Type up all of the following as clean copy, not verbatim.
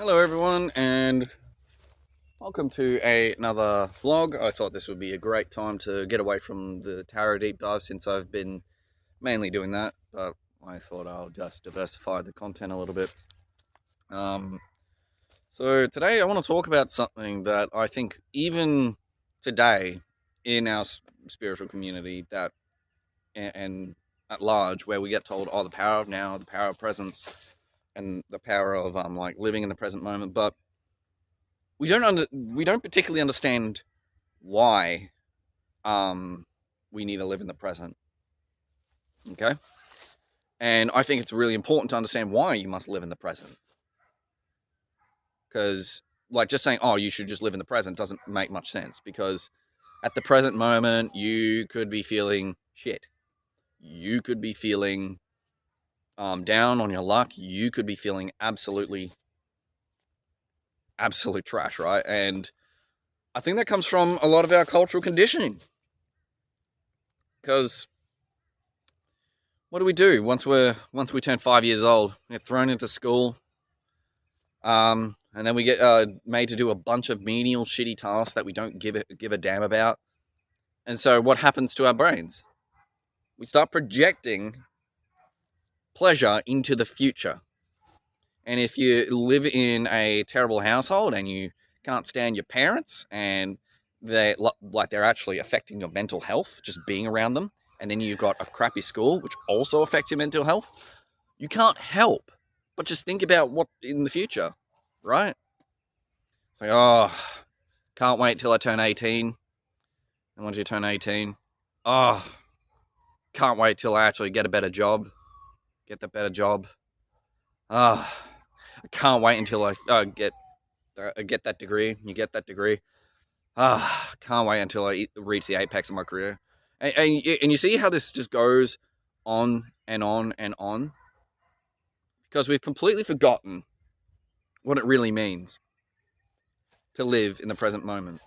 Hello, everyone, and welcome to another vlog. I thought this would be a great time to get away from the tarot deep dive since I've been mainly doing that, but I thought I'll just diversify the content a little bit. So today I want to talk about something that I think even today in our spiritual community that and at large, where we get told, oh, the power of now, the power of presence, and the power of like living in the present moment, but we don't particularly understand why we need to live in the present. Okay? And I think it's really important to understand why you must live in the present. Because like just saying, oh, you should just live in the present doesn't make much sense, because at the present moment you could be feeling shit. You could be feeling down on your luck. You could be feeling absolute trash, right? And I think that comes from a lot of our cultural conditioning. Because what do? Once we turn 5 years old, we're thrown into school, and then we get made to do a bunch of menial, shitty tasks that we don't give a damn about. And so, what happens to our brains? We start projecting pleasure into the future. And if you live in a terrible household and you can't stand your parents, and they're actually affecting your mental health just being around them, and then you've got a crappy school which also affects your mental health, you can't help but just think about what in the future, right? It's like, oh, can't wait till I turn 18. And once you turn 18, oh, can't wait till I actually get a better job. Get the better job. I can't wait until I get that degree. You get that degree. Can't wait until I reach the apex of my career. And you see how this just goes on and on and on? Because we've completely forgotten what it really means to live in the present moment.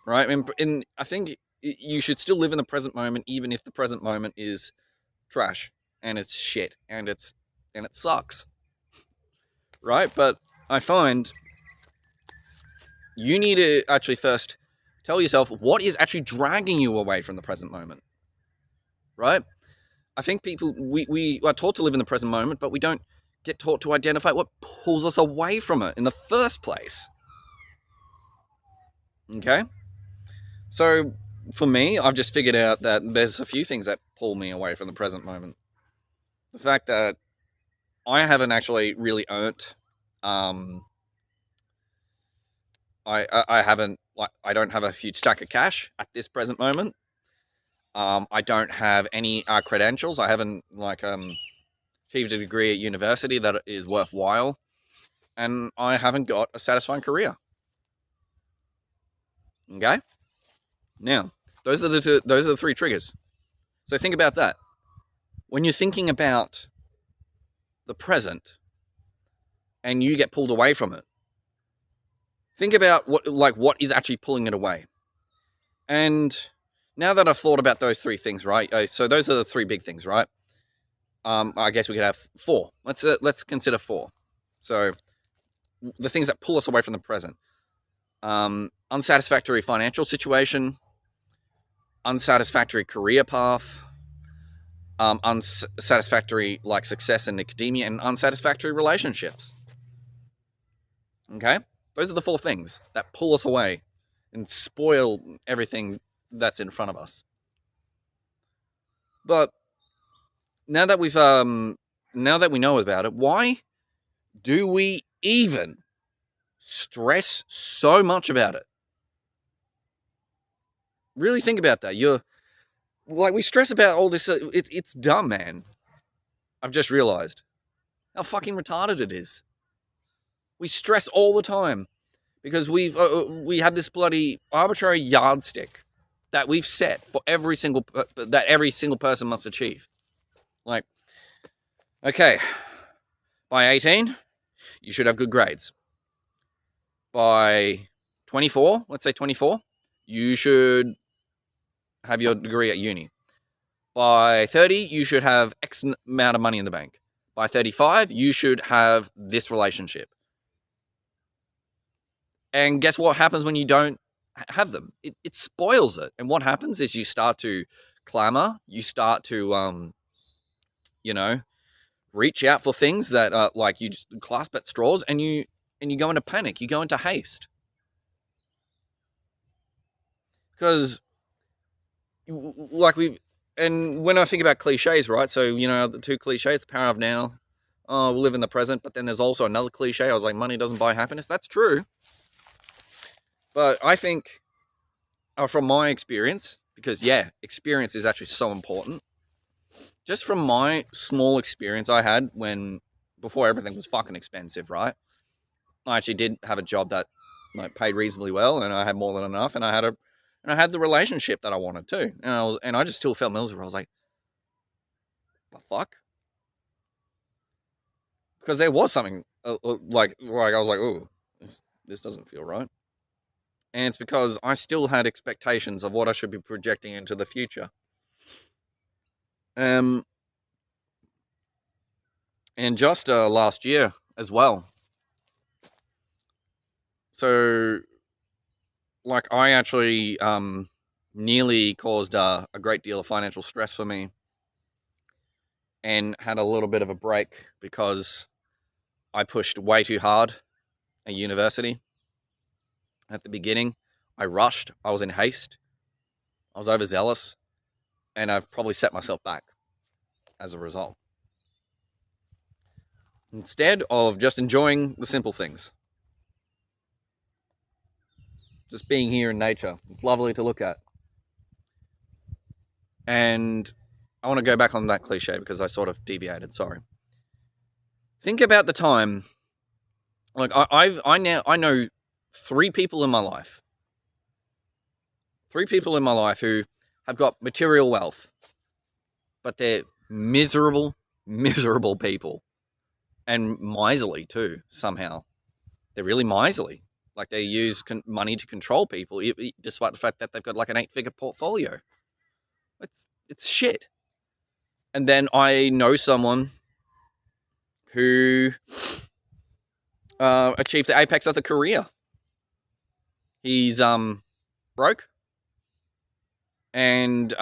Right? And I think you should still live in the present moment, even if the present moment is trash and it's shit and it sucks. Right? But I find you need to actually first tell yourself what is actually dragging you away from the present moment. Right? I think we are taught to live in the present moment, but we don't get taught to identify what pulls us away from it in the first place. Okay? So, for me, I've just figured out that there's a few things that pull me away from the present moment. The fact that I haven't actually really earned, I haven't, I don't have a huge stack of cash at this present moment. I don't have any credentials. I haven't achieved a degree at university that is worthwhile, and I haven't got a satisfying career. Okay, now those are the three triggers. So think about that when you're thinking about the present, and you get pulled away from it. Think about what is actually pulling it away. And now that I've thought about those three things, right? So those are the three big things, right? I guess we could have four. Let's consider four. So the things that pull us away from the present: unsatisfactory financial situation, unsatisfactory career path, unsatisfactory success in academia, and unsatisfactory relationships. Okay, those are the four things that pull us away and spoil everything that's in front of us. But now that we know about it, why do we even stress so much about it? Really think about that. We stress about all this. It's dumb, man. I've just realized how fucking retarded it is. We stress all the time because we have this bloody arbitrary yardstick that we've set for every single person must achieve. Like, okay, by 18, you should have good grades. By 24, let's say 24, you should have your degree at uni. By 30, you should have X amount of money in the bank. By 35, you should have this relationship. And guess what happens when you don't have them? It spoils it. And what happens is you start to clamor, you start to, reach out for things that are like you just clasp at straws, and you go into panic, you go into haste. Because and when I think about cliches, right? So, the two cliches, the power of now, we'll live in the present, but then there's also another cliche. I was like, money doesn't buy happiness. That's true. But I think, from my experience, because experience is actually so important. Just from my small experience I had before everything was fucking expensive, right? I actually did have a job that paid reasonably well, and I had more than enough, and I had the relationship that I wanted too, and I just still felt miserable. I was like, the fuck? Because there was something like I was like, oh, this doesn't feel right. And it's because I still had expectations of what I should be projecting into the future. And just last year as well. So, I actually nearly caused a great deal of financial stress for me, and had a little bit of a break because I pushed way too hard at university. At the beginning, I rushed, I was in haste, I was overzealous, and I've probably set myself back as a result. Instead of just enjoying the simple things. Just being here in nature. It's lovely to look at. And I want to go back on that cliche because I sort of deviated, sorry. Think about the time, I know 3 people in my life. 3 people in my life who have got material wealth, but they're miserable people. And miserly too, somehow. They're really miserly. They use money to control people, despite the fact that they've got an 8-figure portfolio. It's shit. And then I know someone who achieved the apex of the career. He's broke, and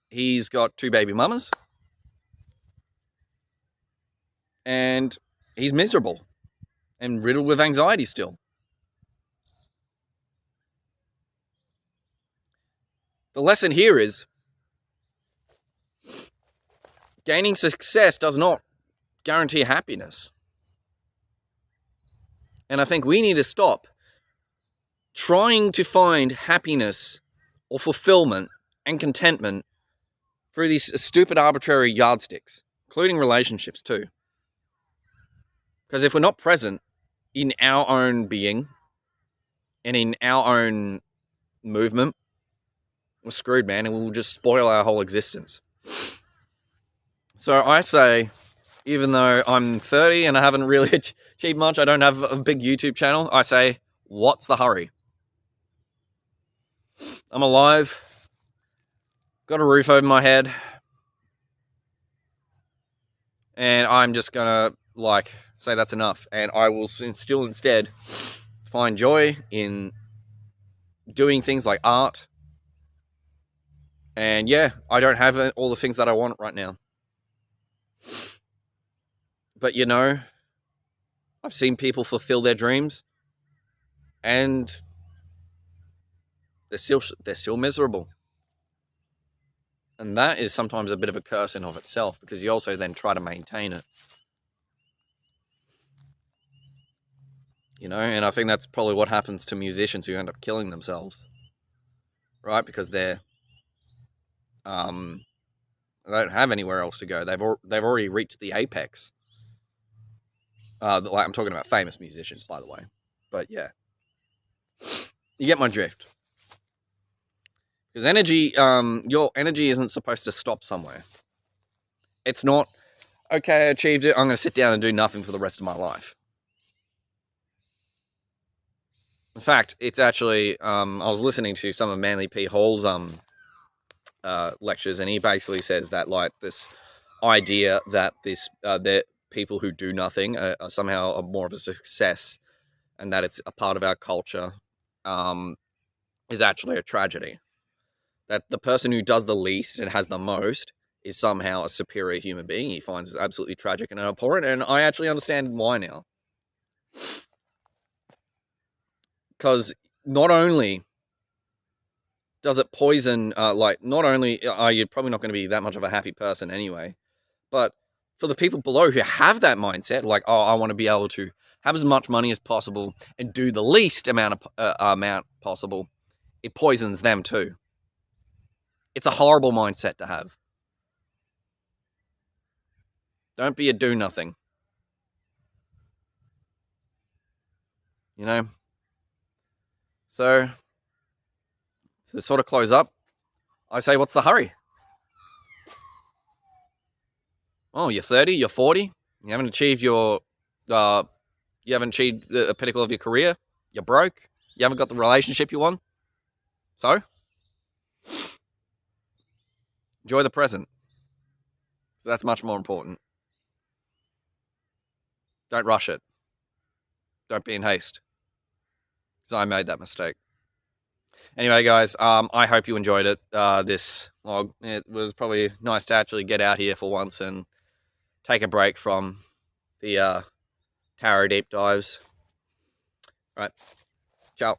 he's got 2 baby mamas, and he's miserable and riddled with anxiety still. The lesson here is gaining success does not guarantee happiness. And I think we need to stop trying to find happiness or fulfillment and contentment through these stupid arbitrary yardsticks, including relationships too. Because if we're not present in our own being and in our own movement, we're screwed, man, and we'll just spoil our whole existence. So I say, even though I'm 30 and I haven't really achieved much, I don't have a big YouTube channel, I say, what's the hurry? I'm alive, got a roof over my head, and I'm just gonna say that's enough, and I will still instead find joy in doing things like art. And I don't have all the things that I want right now, but I've seen people fulfill their dreams, and they're still miserable. And that is sometimes a bit of a curse in of itself, because you also then try to maintain it. And I think that's probably what happens to musicians who end up killing themselves, right? Because they don't have anywhere else to go. They've already reached the apex. I'm talking about famous musicians, by the way. But yeah, you get my drift. Because energy, your energy isn't supposed to stop somewhere. It's not, okay, I achieved it, I'm going to sit down and do nothing for the rest of my life. In fact, it's actually, I was listening to some of Manly P. Hall's lectures, and he basically says that this idea that that people who do nothing are somehow more of a success, and that it's a part of our culture is actually a tragedy. That the person who does the least and has the most is somehow a superior human being. He finds it absolutely tragic and abhorrent, and I actually understand why now. Because not only does it poison, not only are you probably not going to be that much of a happy person anyway, but for the people below who have that mindset, like, oh, I want to be able to have as much money as possible and do the least amount possible, it poisons them too. It's a horrible mindset to have. Don't be a do-nothing. You know? So, to sort of close up, I say, what's the hurry? Oh, you're 30, you're 40, you haven't achieved the pinnacle of your career, you're broke, you haven't got the relationship you want. So, enjoy the present. So that's much more important. Don't rush it. Don't be in haste. Because I made that mistake. Anyway, guys, I hope you enjoyed it. This log. It was probably nice to actually get out here for once and take a break from the tarot deep dives. Right. Ciao.